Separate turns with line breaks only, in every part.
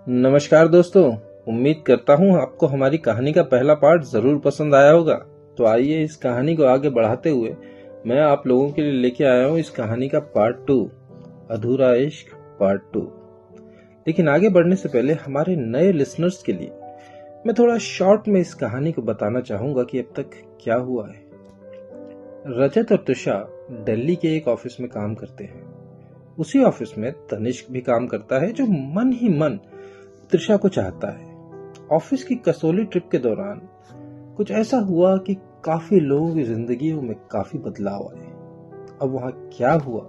नमस्कार दोस्तों। उम्मीद करता हूँ आपको हमारी कहानी का पहला पार्ट जरूर पसंद आया होगा। तो आइए इस कहानी को आगे बढ़ाते हुए मैं आप लोगों के लिए लेके आया हूँ इस कहानी का पार्ट 2, अधूरा इश्क पार्ट 2। लेकिन आगे बढ़ने से पहले हमारे नए लिसनर्स के लिए मैं थोड़ा शॉर्ट में इस कहानी को बताना चाहूंगा कि अब तक क्या हुआ है। रजत और त्रिशा दिल्ली के एक ऑफिस में काम करते हैं। उसी ऑफिस में तनिष्क भी काम करता है, जो मन ही मन त्रिशा को चाहता है। ऑफिस की कसौली ट्रिप के दौरान कुछ ऐसा हुआ कि काफी लोगों की जिंदगियों में काफी बदलाव आए। अब वहां क्या हुआ,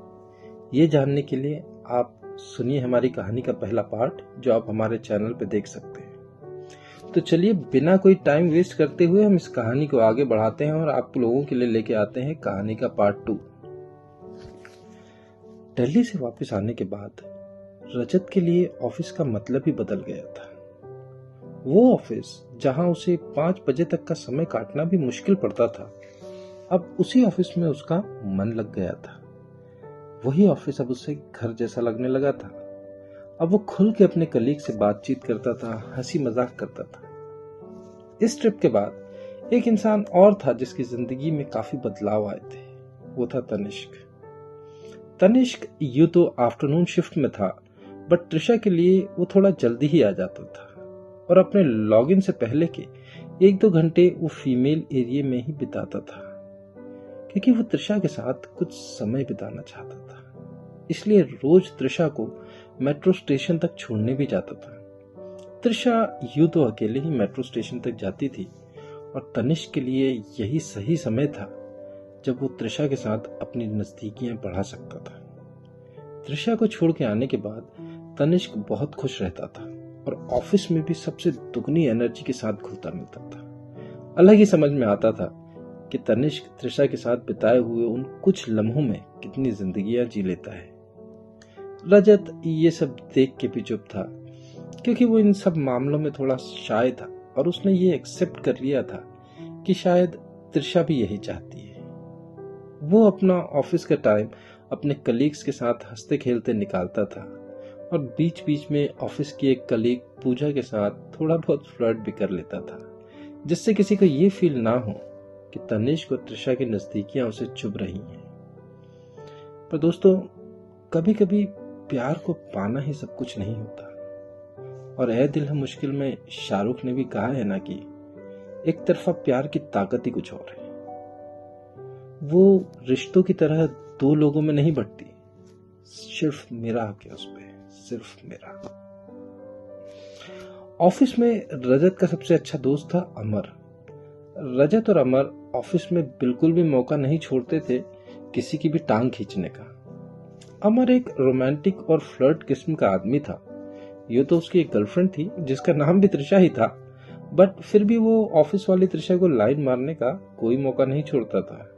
ये जानने के लिए आप सुनिए हमारी कहानी का पहला पार्ट, जो आप हमारे चैनल पे देख सकते हैं। तो चलिए बिना कोई टाइम वेस्ट करते हुए हम इस कहानी को आगे बढ़ाते हैं और आप लोगों के लिए लेके आते हैं कहानी का पार्ट 2। दिल्ली से वापस आने के बाद रजत के लिए ऑफिस का मतलब ही बदल गया था। वो ऑफिस जहां उसे 5 बजे तक का समय काटना भी मुश्किल पड़ता था, अब उसी ऑफिस में उसका मन लग गया था। वही ऑफिस अब उसे घर जैसा लगने लगा था। अब वो खुल के अपने कलीग से बातचीत करता था, हंसी मजाक करता था। इस ट्रिप के बाद एक इंसान और था जिसकी जिंदगी में काफी बदलाव आए थे। वो था तनिष्क। तनिष्क यूं तो आफ्टरनून शिफ्ट में था, बट त्रिशा के लिए वो थोड़ा जल्दी ही आ जाता था और अपने लॉगिन से पहले के 1-2 घंटे वो फीमेल एरिया में ही बिताता था, क्योंकि वो त्रिशा के साथ कुछ समय बिताना चाहता था। इसलिए रोज त्रिशा को मेट्रो स्टेशन तक छोड़ने भी जाता था। त्रिशा यूं तो अकेले ही मेट्रो स्टेशन तक जाती थी और तनिष्क के लिए यही सही समय था जब वो त्रिशा के साथ अपनी नजदीकियां बढ़ा सकता था। त्रिशा को छोड़ के आने के बाद तनिष्क बहुत खुश रहता था और ऑफिस में भी सबसे दुगनी एनर्जी के साथ घुलता मिलता था। अलग ही समझ में आता था कि तनिष्क त्रिशा के साथ बिताए हुए उन कुछ लम्हों में कितनी जिंदगियां जी लेता है। रजत ये सब देख के भी चुप था, क्योंकि वो इन सब मामलों में थोड़ा शाय था और उसने ये एक्सेप्ट कर लिया था कि शायद त्रिशा भी यही चाहती है। वो अपना ऑफिस का टाइम अपने कलीग्स के साथ हंसते खेलते निकालता था और बीच बीच में ऑफिस की एक कलीग पूजा के साथ थोड़ा बहुत फ्लर्ट भी कर लेता था, जिससे किसी को ये फील ना हो कि तनिष्क और त्रिशा की नजदीकियां उसे चुभ रही हैं। पर दोस्तों, कभी कभी प्यार को पाना ही सब कुछ नहीं होता। और ए दिल है मुश्किल में शाहरुख ने भी कहा है ना कि एक तरफा प्यार की ताकत ही कुछ और है। वो रिश्तों की तरह 2 लोगों में नहीं बढ़ती, सिर्फ मेरा हक है उस पे, सिर्फ मेरा। ऑफिस में रजत का सबसे अच्छा दोस्त था अमर। रजत और अमर ऑफिस में बिल्कुल भी मौका नहीं छोड़ते थे किसी की भी टांग खींचने का। अमर एक रोमांटिक और फ्लर्ट किस्म का आदमी था। ये तो उसकी एक गर्लफ्रेंड थी जिसका नाम भी त्रिशा ही था, बट फिर भी वो ऑफिस वाली त्रिशा को लाइन मारने का कोई मौका नहीं छोड़ता था।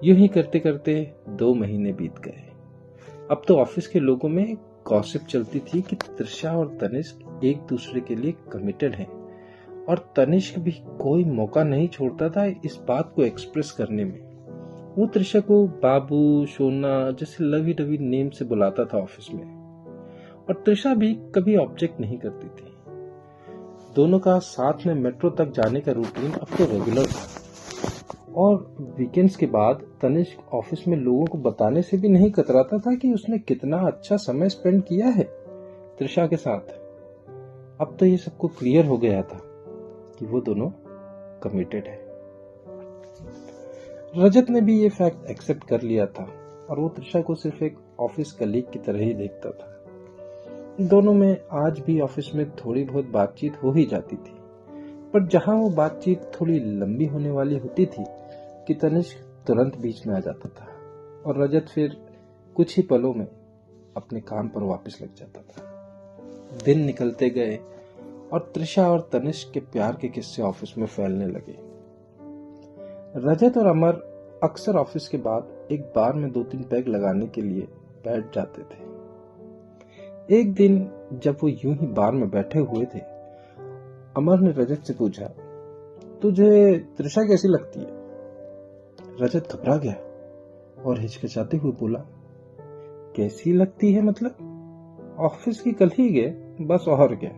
यूं ही करते करते 2 महीने बीत गए। अब तो ऑफिस के लोगों में गॉसिप चलती थी कि त्रिशा और तनिष्क एक दूसरे के लिए कमिटेड हैं, और तनिष्क भी कोई मौका नहीं छोड़ता था इस बात को एक्सप्रेस करने में। वो त्रिशा को बाबू, सोना जैसे लवी डवी नेम से बुलाता था ऑफिस में, और त्रिशा भी कभी ऑब्जेक्ट नहीं करती थी। दोनों का साथ में मेट्रो तक जाने का रूटीन अब तो रेगुलर था, और वीकेंड्स के बाद तनिष्क ऑफिस में लोगों को बताने से भी नहीं कतराता था कि उसने कितना अच्छा समय स्पेंड किया है त्रिशा के साथ। अब तो ये सबको क्लियर हो गया था कि वो दोनों कमिटेड है। रजत ने भी ये फैक्ट एक्सेप्ट कर लिया था और वो त्रिशा को सिर्फ एक ऑफिस कलीग की तरह ही देखता था। दोनों में आज भी ऑफिस में थोड़ी बहुत बातचीत हो ही जाती थी, पर जहां वो बातचीत थोड़ी लंबी होने वाली होती थी कि तनिष्क तुरंत बीच में आ जाता था और रजत फिर कुछ ही पलों में अपने काम पर वापस लग जाता था। दिन निकलते गए और त्रिशा और तनिष्क के प्यार के किस्से ऑफिस में फैलने लगे। रजत और अमर अक्सर ऑफिस के बाद एक बार में 2-3 पैग लगाने के लिए बैठ जाते थे। एक दिन जब वो यूं ही बार में बैठे हुए थे, अमर ने रजत से पूछा, तुझे त्रिशा कैसी लगती है? रजत घबरा गया और हिचकिचाते हुए बोला, कैसी लगती है मतलब? ऑफिस की कलीग है, बस और क्या।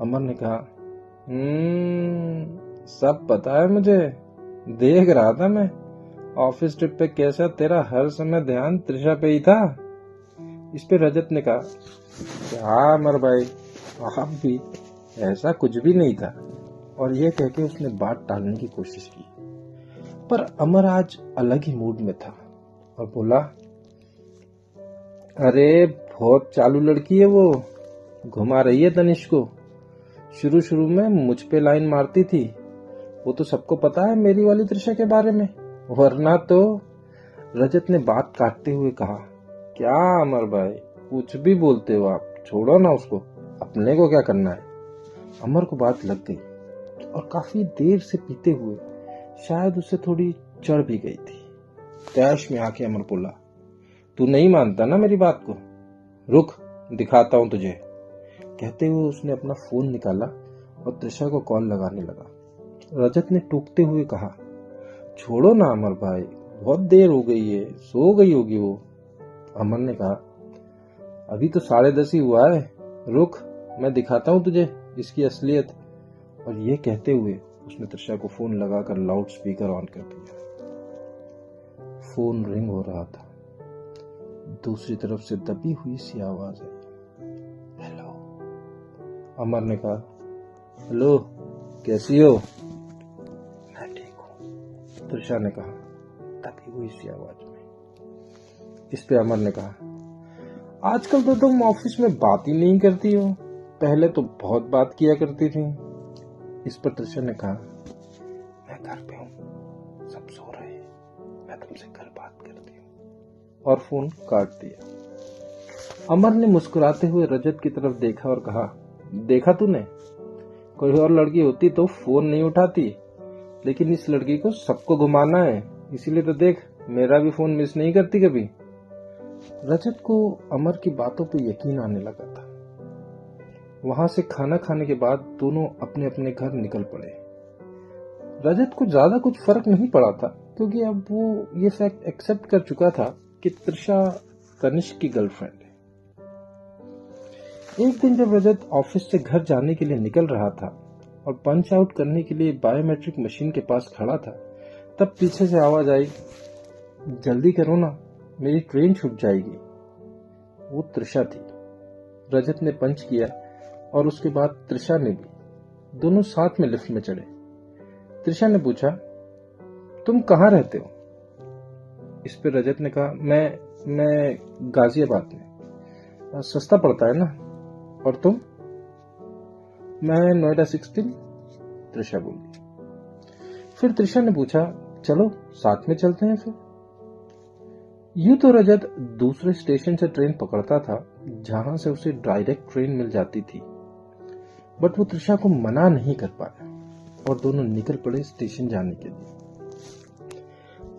अमर ने कहा, सब पता है मुझे, देख रहा था मैं ऑफिस ट्रिप पे कैसा तेरा हर समय ध्यान त्रिशा पे ही था। इस पे रजत ने कहा, क्या अमर भाई, आप भी, ऐसा कुछ भी नहीं था। और यह कह के उसने बात टालने की कोशिश की, पर अमर आज अलग ही मूड में था और बोला, अरे बहुत चालू लड़की है वो, घुमा रही है तनिष्क को। शुरू शुरू में मुझ पे लाइन मारती थी, वो तो सबको पता है मेरी वाली त्रिशा के बारे में, वरना तो। रजत ने बात काटते हुए कहा, क्या अमर भाई, कुछ भी बोलते हो आप, छोड़ो ना उसको, अपने को क्या करना है। अमर को बात लग गई और काफी देर से पीते हुए शायद उससे थोड़ी चढ़ भी गई थी। तैश में आके अमर बोला, तू नहीं मानता ना मेरी बात को, रुक दिखाता हूं तुझे। कहते हुए उसने अपना फोन निकाला और त्रिशा को कॉल लगाने लगा। रजत ने टूकते हुए कहा, छोड़ो ना अमर भाई, बहुत देर हो गई है, सो गई होगी वो। अमर ने कहा, अभी तो 10:30 ही हुआ है, रुक मैं दिखाता हूं तुझे इसकी असलियत। और ये कहते हुए उसने त्रिशा को फोन लगाकर लाउड स्पीकर ऑन कर दिया। फोन रिंग हो रहा था। दूसरी तरफ से दबी हुई सी आवाज है, हेलो। अमर ने कहा, हेलो कैसी हो। मैं ठीक हूं, त्रिशा ने कहा दबी हुई सी आवाज में। इस पे अमर ने कहा, आजकल तो तुम ऑफिस में बात ही नहीं करती हो, पहले तो बहुत बात किया करती थी। इस पर त्रिशा ने कहा, मैं घर पे हूं, सब सो रहे हैं, मैं तुमसे कल बात करती हूँ। और फोन काट दिया। अमर ने मुस्कुराते हुए रजत की तरफ देखा और कहा, देखा तूने, कोई और लड़की होती तो फोन नहीं उठाती, लेकिन इस लड़की को सबको घुमाना है, इसीलिए तो देख मेरा भी फोन मिस नहीं करती कभी। रजत को अमर की बातों पर यकीन आने लगा था। वहां से खाना खाने के बाद दोनों अपने अपने घर निकल पड़े। रजत को ज्यादा कुछ फर्क नहीं पड़ा था, क्योंकि अब वो ये फैक्ट एक्सेप्ट कर चुका था कि त्रिशा तनिष्क की गर्लफ्रेंड है। एक दिन जब रजत ऑफिस से घर जाने के लिए निकल रहा था और पंच आउट करने के लिए बायोमेट्रिक मशीन के पास खड़ा था, तब पीछे से आवाज आई, जल्दी करो ना, मेरी ट्रेन छूट जाएगी। वो त्रिशा थी। रजत ने पंच किया और उसके बाद त्रिशा ने भी। दोनों साथ में लिफ्ट में चढ़े। त्रिशा ने पूछा, तुम कहाँ रहते हो। इस पर रजत ने कहा, मैं गाजियाबाद में, सस्ता पड़ता है ना। और तुम। मैं नोएडा 16। त्रिशा बोली। फिर त्रिशा ने पूछा, चलो साथ में चलते हैं फिर। यूं तो रजत दूसरे स्टेशन से ट्रेन पकड़ता था, जहां से उसे डायरेक्ट ट्रेन मिल जाती थी, बट वो त्रिशा को मना नहीं कर पाया और दोनों निकल पड़े स्टेशन जाने के लिए।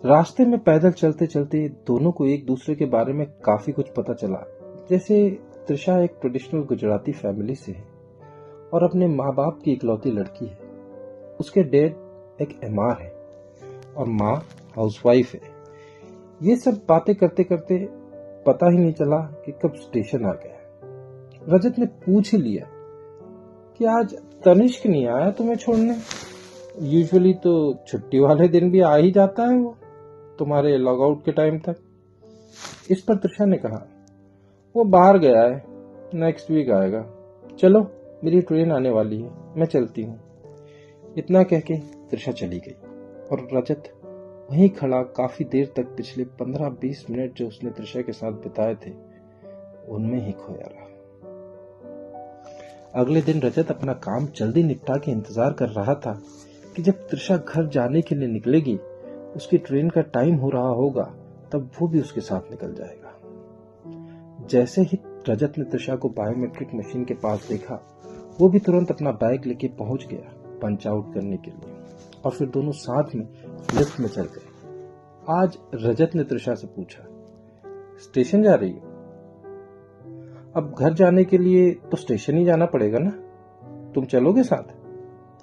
रास्ते में पैदल चलते चलते दोनों को एक दूसरे के बारे में काफी कुछ पता चला। जैसे त्रिशा एक ट्रेडिशनल गुजराती फैमिली से है और अपने माँ बाप की इकलौती लड़की है। उसके डैड एक एमआर है और माँ हाउसवाइफ है। ये सब बातें करते करते पता ही नहीं चला कि कब स्टेशन आ गया। रजत ने पूछ ही लिया कि आज तनिष्क नहीं आया तुम्हें छोड़ने। यूजुअली तो छुट्टी वाले दिन भी आ ही जाता है वो, तुम्हारे लॉग आउट के टाइम तक। इस पर त्रिशा ने कहा, वो बाहर गया है, नेक्स्ट वीक आएगा। चलो मेरी ट्रेन आने वाली है, मैं चलती हूँ। इतना कह के त्रिशा चली गई और रजत वहीं खड़ा काफी देर तक पिछले 15-20 मिनट जो उसने त्रिशा के साथ बिताए थे उनमें ही खोया रहा। अगले दिन रजत अपना काम जल्दी निपटा के इंतजार कर रहा था कि जब त्रिशा घर जाने के लिए निकलेगी, उसकी ट्रेन का टाइम हो रहा होगा, तब वो भी उसके साथ निकल जाएगा। जैसे ही रजत ने त्रिशा को बायोमेट्रिक मशीन के पास देखा, वो भी तुरंत अपना बैग लेके पहुंच गया पंच आउट करने के लिए और फिर दोनों साथ में लिफ्ट में चल गए। आज रजत ने त्रिशा से पूछा, स्टेशन जा रही हो? अब घर जाने के लिए तो स्टेशन ही जाना पड़ेगा ना, तुम चलोगे साथ?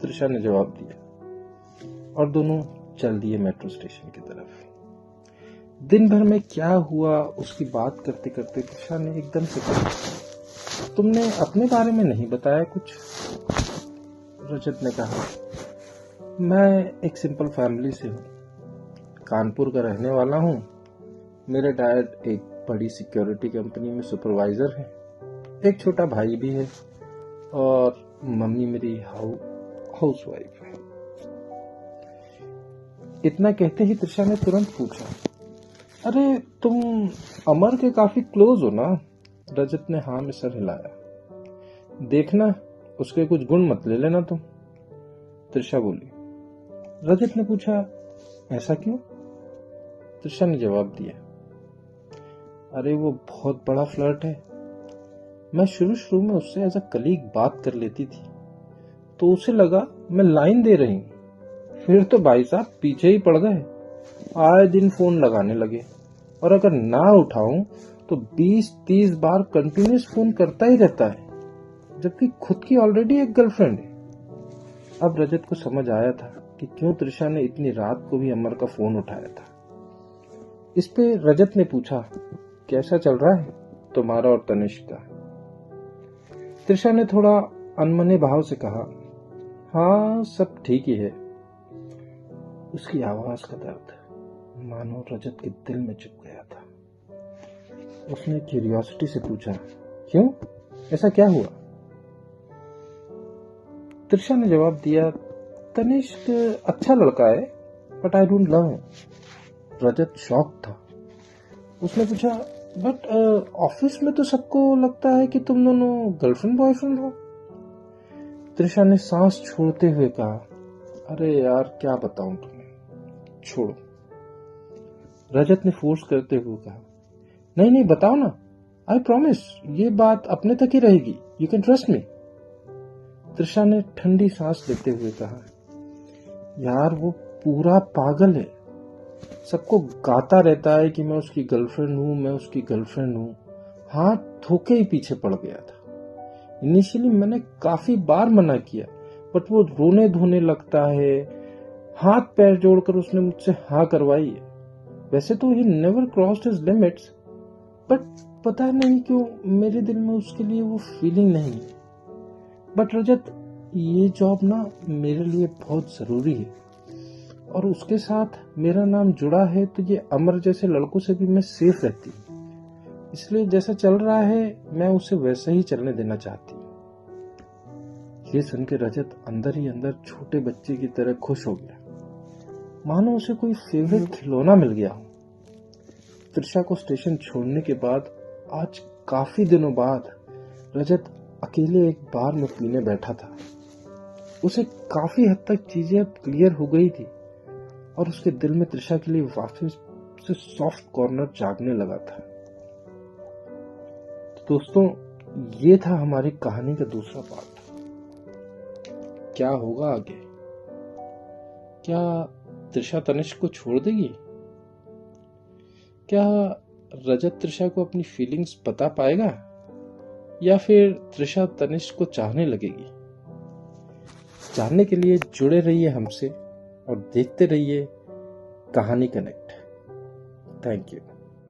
त्रिशा ने जवाब दिया और दोनों चल दिए मेट्रो स्टेशन की तरफ। दिन भर में क्या हुआ उसकी बात करते करते त्रिशा ने एकदम से कहा, तुमने अपने बारे में नहीं बताया कुछ। रजत ने कहा, मैं एक सिंपल फैमिली से हूँ, कानपुर का रहने वाला हूँ। मेरे डैड एक बड़ी सिक्योरिटी कंपनी में सुपरवाइजर है, एक छोटा भाई भी है और मम्मी मेरी हाउसवाइफ है। इतना कहते ही त्रिशा ने तुरंत पूछा, अरे तुम अमर के काफी क्लोज हो ना? रजत ने हाँ में सर हिलाया। देखना उसके कुछ गुण मत ले लेना तुम, त्रिशा बोली। रजत ने पूछा, ऐसा क्यों? त्रिशा ने जवाब दिया, अरे वो बहुत बड़ा फ्लर्ट है। मैं शुरू में उससे एज अ कलीग बात कर लेती थी, तो उसे लगा मैं लाइन दे रही हूँ। फिर तो भाई साहब पीछे ही पड़ गए, आए दिन फोन लगाने लगे और अगर ना उठाऊं तो 20-30 बार कंटिन्यूस फोन करता ही रहता है, जबकि खुद की ऑलरेडी एक गर्लफ्रेंड है। अब रजत को समझ आया था कि क्यों त्रिशा ने इतनी रात को भी अमर का फोन उठाया था। इस पे रजत ने पूछा, कैसा चल रहा है तुम्हारा और तनिष्क का? त्रिशा ने थोड़ा अनमने भाव से कहा, हाँ सब ठीक ही है। उसकी आवाज का दर्द मानो रजत के दिल में चुप गया था। उसने क्यूरियोसिटी से पूछा, क्यों, ऐसा क्या हुआ? त्रिशा ने जवाब दिया, तनिष्क अच्छा लड़का है but I don't love him. Rajat shock था। उसने पूछा, बट ऑफिस में तो सबको लगता है कि तुम दोनों गर्लफ्रेंड बॉयफ्रेंड हो। त्रिशा ने सांस छोड़ते हुए कहा, अरे यार क्या बताऊं तुम्हें, छोड़ो। रजत ने फोर्स करते हुए कहा, नहीं नहीं बताओ ना, आई प्रॉमिस ये बात अपने तक ही रहेगी, you can trust me. Trisha ने ठंडी सांस लेते हुए कहा, यार वो पूरा पागल है, सबको गाता रहता है कि मैं उसकी गर्लफ्रेंड हूं, मैं उसकी गर्लफ्रेंड हूं। हाथ धोके ही पीछे पड़ गया था। इनिशियली मैंने काफी बार मना किया, बट वो रोने धोने लगता है। हाथ पैर जोड़कर उसने मुझसे हाँ करवाई है। वैसे तो he never crossed his limits, but पता नहीं क्यों मेरे दिल में उसके लिए वो फीलिंग नहीं है। बट रजत, ये जॉब ना मेरे लिए बहुत जरूरी है और उसके साथ मेरा नाम जुड़ा है, तो ये अमर जैसे लड़कों से भी मैं सेफ रहती हूँ। इसलिए जैसा चल रहा है मैं उसे वैसा ही चलने देना चाहती हूँ। ये सुन के रजत अंदर ही अंदर छोटे बच्चे की तरह खुश हो गया, मानो उसे कोई फेवरेट खिलौना मिल गया हो। त्रिशा को स्टेशन छोड़ने के बाद आज काफी दिनों बाद रजत अकेले एक बार में पीने बैठा था। उसे काफी हद तक चीजें अब क्लियर हो गई थी और उसके दिल में त्रिशा के लिए वापस से सॉफ्ट कॉर्नर जागने लगा था। तो दोस्तों, ये था हमारी कहानी का दूसरा पार्ट। क्या होगा आगे? क्या त्रिशा तनिष्क को छोड़ देगी? क्या रजत त्रिशा को अपनी फीलिंग्स बता पाएगा या फिर त्रिशा तनिष्क को चाहने लगेगी? जानने के लिए जुड़े रहिए हमसे और देखते रहिए कहानी कनेक्ट। Thank you.